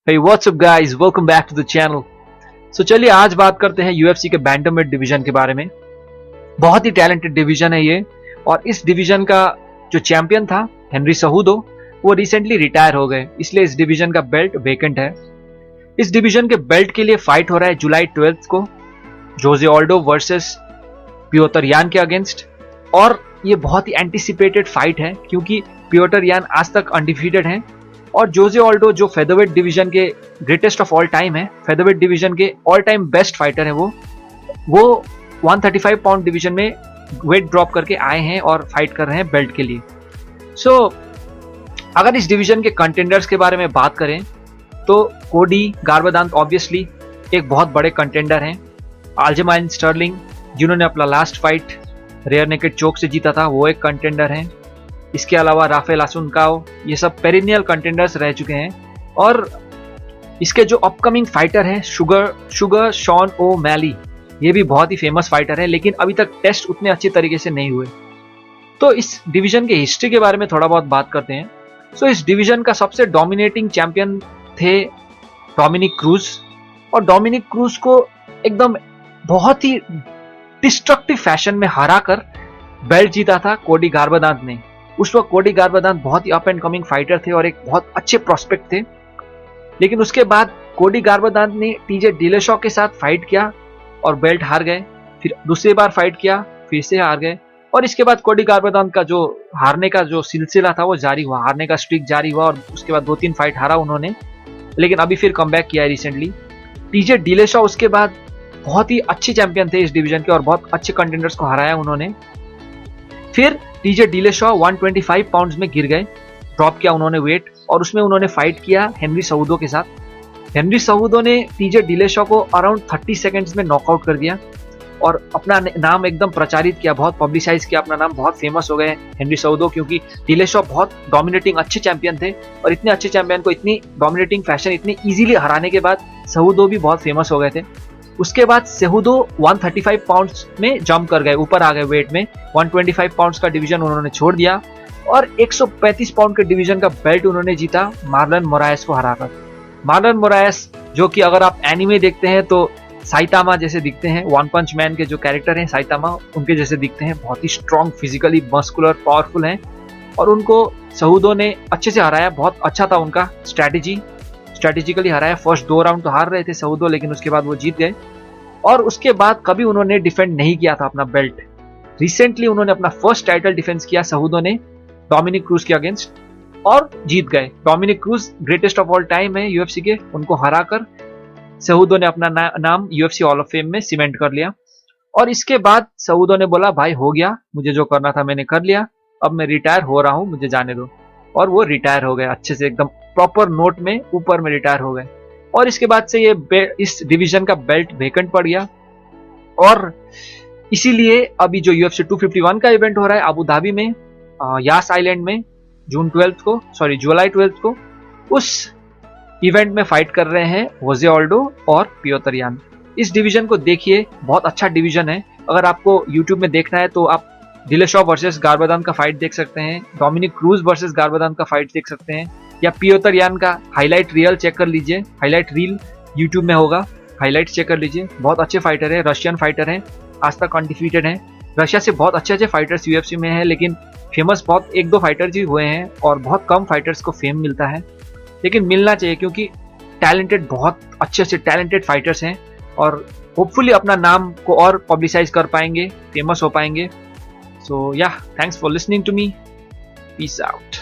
Hey, what's up guys? Welcome back to the channel. So चलिए आज बात करते हैं UFC के बैंटमवेट डिवीजन के बारे में। बहुत ही टैलेंटेड डिवीजन है ये, और इस डिवीजन का जो चैंपियन था हेनरी सहूदो, वो रिसेंटली रिटायर हो गए, इसलिए इस डिवीजन का बेल्ट वेकेंट है। इस डिवीजन के बेल्ट के लिए फाइट हो रहा है जुलाई 12 को जोजे ऑल्डो वर्सेस पियोटर यान के अगेंस्ट। और ये बहुत ही एंटिसिपेटेड फाइट है क्योंकि पियोटर यान आज तक अनडिफीटेड हैं और जोजे ऑल्डो जो फेदरवेट डिवीजन के ग्रेटेस्ट ऑफ ऑल टाइम है, फेदरवेट डिवीजन के ऑल टाइम बेस्ट फाइटर है। वो 135 पाउंड डिवीजन में वेट ड्रॉप करके आए हैं और फाइट कर रहे हैं बेल्ट के लिए। सो अगर इस डिवीजन के कंटेंडर्स के बारे में बात करें तो कोडी गारबदांत ऑब्वियसली एक बहुत बड़े कंटेंडर हैं। अल्जमाइन स्टर्लिंग जिन्होंने अपना last fight rear naked choke से जीता था, वो एक कंटेंडर हैं। इसके अलावा राफेल असुनकाओ, ये सब पेरिनियल कंटेंडर्स रह चुके हैं। और इसके जो अपकमिंग फाइटर हैं शुगर शॉन ओ मैली, ये भी बहुत ही फेमस फाइटर है, लेकिन अभी तक टेस्ट उतने अच्छे तरीके से नहीं हुए। तो इस डिवीजन के हिस्ट्री के बारे में थोड़ा बहुत बात करते हैं। सो इस डिवीजन का सबसे डोमिनेटिंग चैंपियन थे डोमिनिक क्रूज, और डोमिनिक क्रूज को एकदम बहुत ही डिस्ट्रक्टिव फैशन में हराकर बेल्ट जीता था कोडी गारबदांत ने। उस वक्त कोडी गारबदांत बहुत ही अप एंड कमिंग फाइटर थे और एक बहुत अच्छे प्रोस्पेक्ट थे, लेकिन उसके बाद कोडी गारबदांत ने टीजे डिलेशॉ के साथ फाइट किया और बेल्ट हार गए। फिर दूसरी बार फाइट किया, फिर से हार गए, और इसके बाद कोडी गारबदांत का जो हारने का जो सिलसिला था वो जारी हुआ, हारने का स्ट्रिक जारी हुआ, और उसके बाद 2-3 फाइट हारा उन्होंने, लेकिन अभी फिर कमबैक किया है रिसेंटली। टीजे डिलेशॉ उसके बाद बहुत ही अच्छे चैंपियन थे इस डिवीजन के और बहुत अच्छे कंटेंडर्स को हराया उन्होंने। फिर टीजे डिलेशॉ 125 पाउंड्स में गिर गए, ड्रॉप किया उन्होंने वेट, और उसमें उन्होंने फाइट किया हेनरी सहूदो के साथ। हेनरी सहूदो ने टीजे डिलेशॉ को अराउंड 30 सेकंड्स में नॉकआउट कर दिया और अपना नाम एकदम प्रचारित किया, बहुत पब्लिसाइज किया अपना नाम, बहुत फेमस हो गए हेनरी सहूदो, क्योंकि डिलेशॉ बहुत डोमिनेटिंग अच्छे चैंपियन थे, और इतने अच्छे चैंपियन को इतनी डोमिनेटिंग फैशन इतनी इजीली हराने के बाद सहूदो भी बहुत फेमस हो गए थे। उसके बाद सहूदो 135 पाउंड्स में जंप कर गए, ऊपर आ गए वेट में। 125 पाउंड्स का डिवीजन उन्होंने छोड़ दिया और 135 पाउंड के डिवीजन का बेल्ट उन्होंने जीता मार्लन मोरायस को हराकर। मार्लन मोरायस जो कि अगर आप एनिमे देखते हैं तो साइतामा जैसे दिखते हैं, वन पंच मैन के जो कैरेक्टर हैं साइतामा, उनके जैसे दिखते हैं, बहुत ही स्ट्रॉन्ग, फिजिकली मस्कुलर, पावरफुल हैं, और उनको सहूदो ने अच्छे से हराया। बहुत अच्छा था उनका स्ट्रैटेजिकली हराया। फर्स्ट 2 राउंड तो हार रहे थे सहूदो, लेकिन उसके बाद वो जीत गए, और उसके बाद कभी उन्होंने डिफेंड नहीं किया था अपना बेल्ट। रिसेंटली उन्होंने अपना फर्स्ट टाइटल डिफेंस किया सहूदो ने डोमिनिक क्रूज के अगेंस्ट, और जीत गए। Dominic cruise greatest of all time है यूएफसी के, उनको हराकर सहूदो ने अपना नाम यूएफसी हॉल ऑफ फेम में सीमेंट कर लिया। और इसके बाद सहूदो ने बोला, भाई हो गया, मुझे जो करना था मैंने कर लिया, अब मैं रिटायर हो रहा हूं, मुझे जाने दो। और वो रिटायर हो गए अच्छे से, एकदम प्रॉपर नोट में ऊपर में रिटायर हो गए। और इसके बाद से ये इस डिवीजन का बेल्ट वेकेंट पड़ गया, और इसीलिए अभी जो UFC 251 का इवेंट हो रहा है अबू धाबी में, यास आइलैंड में, जुलाई 12 को, उस इवेंट में फाइट कर रहे हैं जोजे ऑल्डो और पियोटर यान। इस डिवीजन को देखिए, बहुत अच्छा डिवीजन है। अगर आपको यूट्यूब में देखना है तो आप डिलेशॉ वर्सेस गारबदांत का फाइट देख सकते हैं, डोमिनिक क्रूज वर्सेस गारबदांत का फाइट देख सकते हैं, या पियोटर यान का हाईलाइट रील चेक कर लीजिए, हाईलाइट रील यूट्यूब में होगा, हाईलाइट चेक कर लीजिए। बहुत अच्छे फाइटर है, रशियन फाइटर हैं, आज तक अनडिफीटेड हैं। रशिया से बहुत अच्छे फाइटर्स यूएफसी में हैं, लेकिन फेमस बहुत 1-2 फाइटर्स ही हुए हैं, और बहुत कम फाइटर्स को फेम मिलता है, लेकिन मिलना चाहिए क्योंकि टैलेंटेड, बहुत अच्छे टैलेंटेड फाइटर्स हैं, और होपफुली अपना नाम को और पब्लिसाइज कर पाएंगे, फेमस हो पाएंगे। So yeah, thanks for listening to me, peace out.